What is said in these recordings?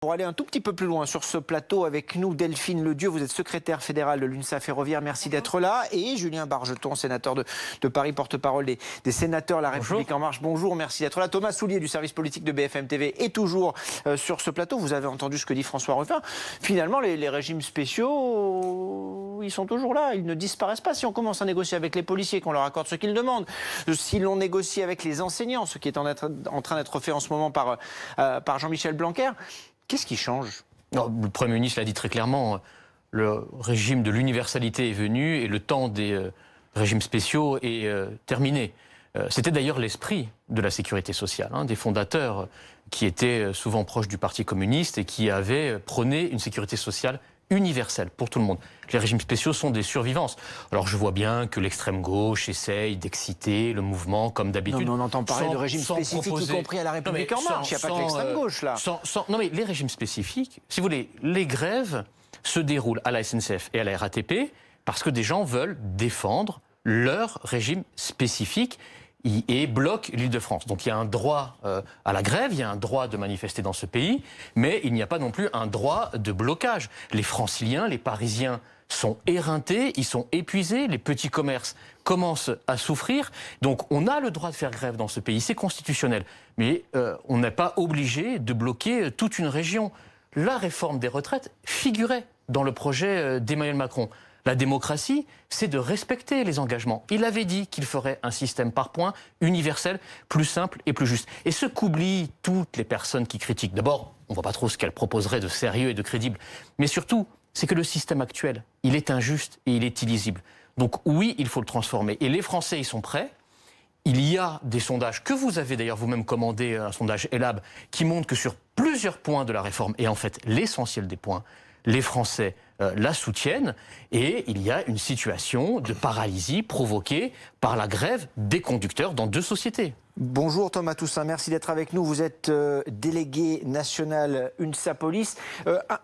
Pour aller un tout petit peu plus loin sur ce plateau avec nous, Delphine Ledieu, vous êtes secrétaire fédérale de l'UNSA Ferroviaire, merci d'être là. Et Julien Bargeton, sénateur de Paris, porte-parole des sénateurs La République En Marche, bonjour, merci d'être là. Thomas Soulier du service politique de BFM TV est toujours sur ce plateau. Vous avez entendu ce que dit François Ruffin. Finalement, les régimes spéciaux, ils sont toujours là, ils ne disparaissent pas. Si on commence à négocier avec les policiers, qu'on leur accorde ce qu'ils demandent, si l'on négocie avec les enseignants, ce qui est en train d'être fait en ce moment par Jean-Michel Blanquer, qu'est-ce qui change? Non, le Premier ministre l'a dit très clairement, le régime de l'universalité est venu et le temps des régimes spéciaux est terminé. C'était d'ailleurs l'esprit de la sécurité sociale, des fondateurs qui étaient souvent proches du Parti communiste et qui avaient prôné une sécurité sociale universelle pour tout le monde. Les régimes spéciaux sont des survivances. Alors je vois bien que l'extrême gauche essaye d'exciter le mouvement comme d'habitude. Non, mais on entend parler de régimes spécifiques, y compris à la République En Marche. Il n'y a pas que l'extrême gauche là. Non mais les régimes spécifiques, si vous voulez, les grèves se déroulent à la SNCF et à la RATP parce que des gens veulent défendre leur régime spécifique et bloque l'Île-de-France. Donc il y a un droit à la grève, il y a un droit de manifester dans ce pays, mais il n'y a pas non plus un droit de blocage. Les Franciliens, les Parisiens sont éreintés, ils sont épuisés, les petits commerces commencent à souffrir. Donc on a le droit de faire grève dans ce pays, c'est constitutionnel. Mais on n'est pas obligé de bloquer toute une région. La réforme des retraites figurait dans le projet d'Emmanuel Macron. La démocratie, c'est de respecter les engagements. Il avait dit qu'il ferait un système par points, universel, plus simple et plus juste. Et ce qu'oublient toutes les personnes qui critiquent, d'abord, on ne voit pas trop ce qu'elles proposeraient de sérieux et de crédible, mais surtout, c'est que le système actuel, il est injuste et il est illisible. Donc oui, il faut le transformer. Et les Français, ils sont prêts. Il y a des sondages que vous avez d'ailleurs vous-même commandé, un sondage Elab, qui montre que sur plusieurs points de la réforme, et en fait l'essentiel des points, les Français la soutiennent et il y a une situation de paralysie provoquée par la grève des conducteurs dans deux sociétés. Bonjour Thomas Toussaint, merci d'être avec nous. Vous êtes délégué national UNSA Police.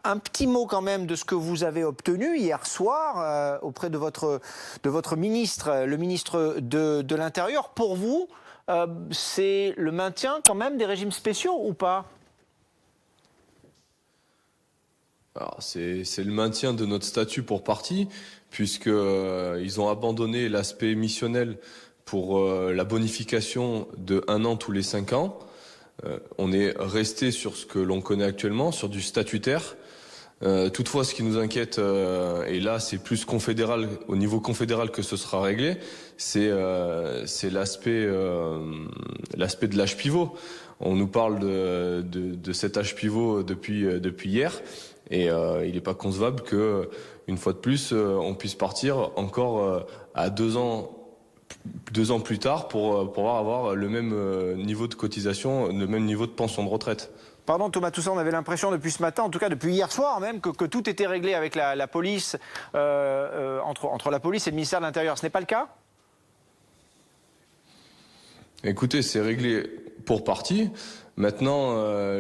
Un petit mot quand même de ce que vous avez obtenu hier soir auprès de votre ministre, le ministre de l'Intérieur. Pour vous, c'est le maintien quand même des régimes spéciaux ou pas ? Alors c'est le maintien de notre statut pour partie, puisqu'ils ont abandonné l'aspect missionnel pour la bonification de 1 an tous les 5 ans. On est resté sur ce que l'on connaît actuellement, sur du statutaire. Toutefois, ce qui nous inquiète, et là c'est plus confédéral, au niveau confédéral que ce sera réglé, c'est l'aspect de l'âge pivot. On nous parle de cet âge pivot depuis hier. Et il n'est pas concevable que, une fois de plus, on puisse partir encore à 2 ans plus tard pour pouvoir avoir le même niveau de cotisation, le même niveau de pension de retraite. Pardon Thomas Toussaint, on avait l'impression depuis ce matin, en tout cas depuis hier soir même, que tout était réglé avec la police, entre la police et le ministère de l'Intérieur. Ce n'est pas le cas ? Écoutez, c'est réglé pour partie. Maintenant,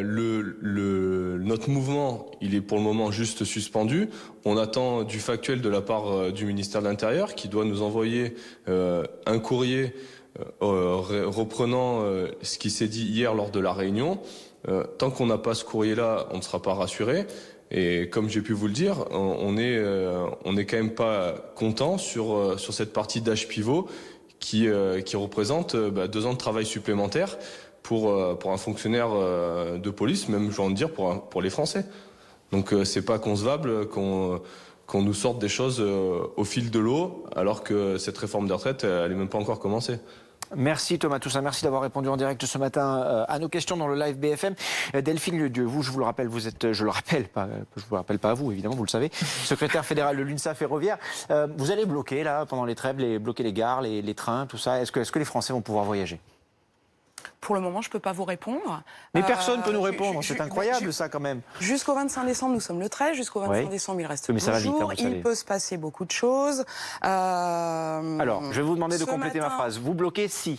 notre mouvement, il est pour le moment juste suspendu. On attend du factuel de la part du ministère de l'Intérieur qui doit nous envoyer un courrier reprenant ce qui s'est dit hier lors de la réunion. Tant qu'on n'a pas ce courrier-là, on ne sera pas rassuré. Et comme j'ai pu vous le dire, on est quand même pas content sur cette partie d'âge pivot qui représente 2 ans de travail supplémentaire pour un fonctionnaire de police, même j'ai envie de dire pour les Français. Donc c'est pas concevable qu'on nous sorte des choses au fil de l'eau, alors que cette réforme des retraites, elle n'est même pas encore commencée. Merci Thomas Toussaint, merci d'avoir répondu en direct ce matin à nos questions dans le live BFM. Delphine Ledieu, vous, je vous le rappelle, vous êtes, je vous le rappelle pas à vous, évidemment, vous le savez, secrétaire fédéral de l'UNSA Ferroviaire. Vous allez bloquer, là, pendant les trêves, bloquer les gares, les trains, tout ça. Est-ce que les Français vont pouvoir voyager ? Pour le moment, je ne peux pas vous répondre. Mais personne ne peut nous répondre, c'est incroyable ça quand même. Jusqu'au 25 décembre, nous sommes le 13, jusqu'au 25 décembre, il reste 12 jours, il peut se passer beaucoup de choses. Alors, je vais vous demander de compléter ma phrase. Vous bloquez si ?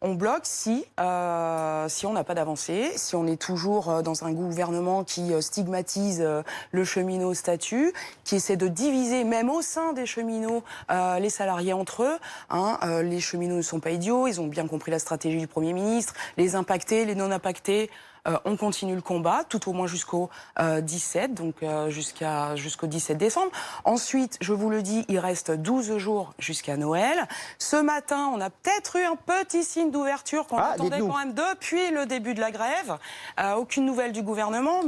On bloque si on n'a pas d'avancée, si on est toujours dans un gouvernement qui stigmatise le cheminot statut, qui essaie de diviser même au sein des cheminots les salariés entre eux. Les cheminots ne sont pas idiots, ils ont bien compris la stratégie du Premier ministre, les impactés, les non impactés. on continue le combat, tout au moins jusqu'au 17, donc jusqu'au 17 décembre. Ensuite, je vous le dis, il reste 12 jours jusqu'à Noël. Ce matin, on a peut-être eu un petit signe d'ouverture qu'on attendait quand même depuis le début de la grève. Aucune nouvelle du gouvernement.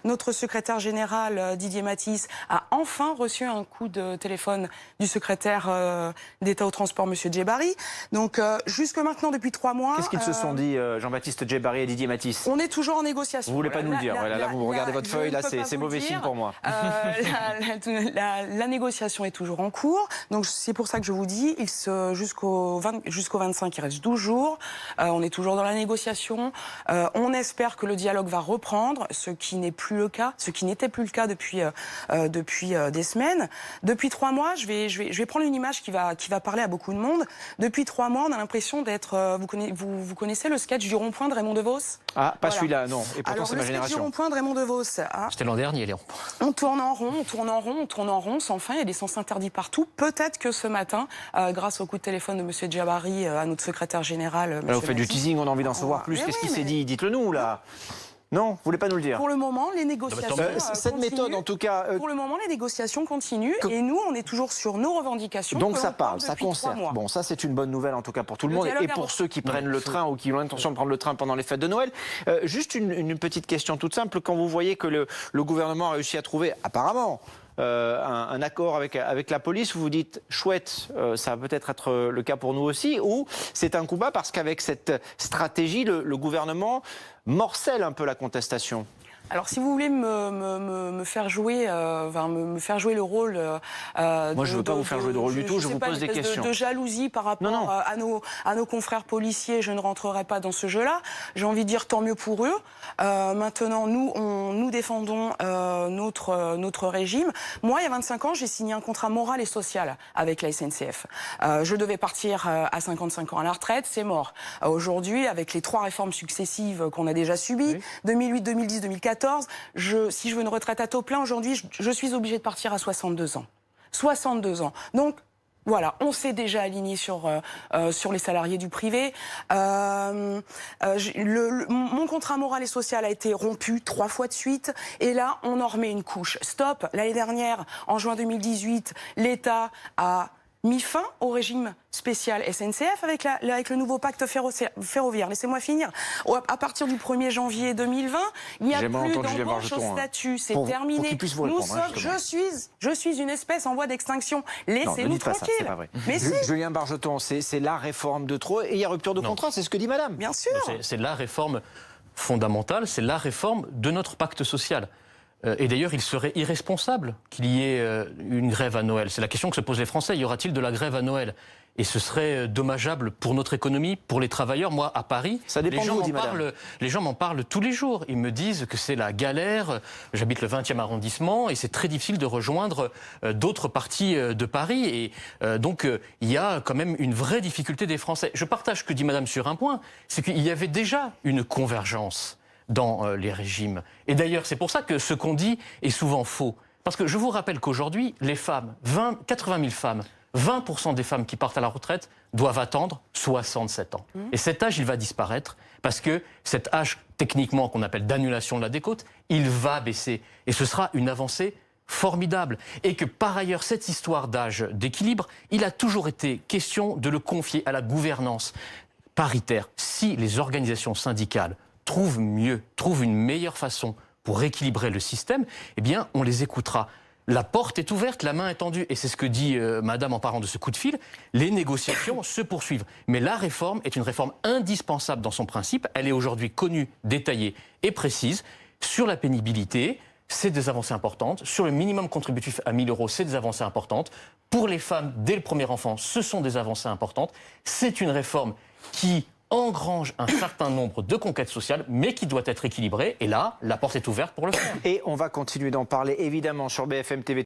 Notre secrétaire général, Didier Matisse, a enfin reçu un coup de téléphone du secrétaire d'État au transport, M. Djebari. Donc, jusque maintenant, depuis 3 mois... Qu'est-ce qu'ils se sont dit, Jean-Baptiste Djebari et Didier Matisse? On est toujours en négociation. Vous voulez pas nous le dire? Là, vous regardez votre feuille, là, c'est mauvais signe pour moi. La négociation est toujours en cours. Donc, c'est pour ça que je vous dis, jusqu'au 25, il reste 12 jours. On est toujours dans la négociation. On espère que le dialogue va reprendre, ce qui n'est plus le cas, ce qui n'était plus le cas depuis des semaines. Depuis 3 mois, je vais prendre une image qui va parler à beaucoup de monde. Depuis 3 mois, on a l'impression d'être... Vous connaissez le sketch du rond-point de Raymond DeVos? Ah, pas celui-là, non. Et pourtant, c'est ma génération. Le sketch du rond-point de Raymond DeVos. C'était l'an dernier, les ronds-points. On tourne en rond, on tourne en rond, on tourne en rond, sans fin. Il y a des sens interdits partout. Peut-être que ce matin, grâce au coup de téléphone de M. Djebari à notre secrétaire général... Vous faites du teasing, on a envie d'en savoir plus. Qu'est-ce qui s'est dit? Dites-le nous, là. Non, vous voulez pas nous le dire? Pour le moment, les négociations cette méthode, en tout cas... Pour le moment, les négociations continuent et nous, on est toujours sur nos revendications. Donc ça parle, ça concerte. Bon, ça c'est une bonne nouvelle en tout cas pour tout le monde et pour ceux qui prennent le train ou qui ont l'intention de prendre le train pendant les fêtes de Noël. Juste une petite question toute simple. Quand vous voyez que le gouvernement a réussi à trouver, apparemment, un accord avec la police, vous vous dites chouette, ça va peut-être être le cas pour nous aussi, ou c'est un coup bas parce qu'avec cette stratégie, le gouvernement morcelle un peu la contestation? Alors, si vous voulez me faire jouer, me faire jouer le rôle... Moi, je ne veux pas vous faire jouer le rôle du tout, je vous pose des questions. De jalousie par rapport à nos confrères policiers, je ne rentrerai pas dans ce jeu-là. J'ai envie de dire tant mieux pour eux. Maintenant, nous défendons notre régime. Moi, il y a 25 ans, j'ai signé un contrat moral et social avec la SNCF. Je devais partir à 55 ans à la retraite, c'est mort. Aujourd'hui, avec les 3 réformes successives qu'on a déjà subies, 2008, 2010, 2014, si je veux une retraite à taux plein, aujourd'hui, je suis obligée de partir à 62 ans. 62 ans. Donc, voilà, on s'est déjà aligné sur les salariés du privé. Mon contrat moral et social a été rompu 3 fois de suite. Et là, on en remet une couche. Stop. L'année dernière, en juin 2018, l'État a mis fin au régime spécial SNCF avec le nouveau pacte ferroviaire. Laissez-moi finir. À partir du 1er janvier 2020, il n'y a plus d'embauche au statut. C'est terminé. Je suis une espèce en voie d'extinction. Laissez-nous tranquilles. Mais si. Julien Bargeton, c'est la réforme de trop et il y a rupture de contrat, c'est ce que dit madame. Bien sûr. C'est la réforme fondamentale, c'est la réforme de notre pacte social. Et d'ailleurs, il serait irresponsable qu'il y ait une grève à Noël. C'est la question que se posent les Français. Y aura-t-il de la grève à Noël? Et ce serait dommageable pour notre économie, pour les travailleurs. Moi, à Paris, ça dépend les gens m'en parlent tous les jours. Ils me disent que c'est la galère. J'habite le 20e arrondissement et c'est très difficile de rejoindre d'autres parties de Paris. Et donc, il y a quand même une vraie difficulté des Français. Je partage ce que dit madame sur un point, c'est qu'il y avait déjà une convergence dans les régimes. Et d'ailleurs, c'est pour ça que ce qu'on dit est souvent faux. Parce que je vous rappelle qu'aujourd'hui, les femmes, 80 000 femmes, 20% des femmes qui partent à la retraite doivent attendre 67 ans. Et cet âge, il va disparaître parce que cet âge, techniquement, qu'on appelle d'annulation de la décote, il va baisser. Et ce sera une avancée formidable. Et que par ailleurs, cette histoire d'âge d'équilibre, il a toujours été question de le confier à la gouvernance paritaire. Si les organisations syndicales trouvent une meilleure façon pour rééquilibrer le système, eh bien, on les écoutera. La porte est ouverte, la main est tendue, et c'est ce que dit madame en parlant de ce coup de fil, les négociations se poursuivent. Mais la réforme est une réforme indispensable dans son principe, elle est aujourd'hui connue, détaillée et précise. Sur la pénibilité, c'est des avancées importantes. Sur le minimum contributif à 1 000 €, c'est des avancées importantes. Pour les femmes, dès le premier enfant, ce sont des avancées importantes. C'est une réforme qui engrange un certain nombre de conquêtes sociales, mais qui doit être équilibrée. Et là, la porte est ouverte pour le faire. Et on va continuer d'en parler, évidemment, sur BFM TV.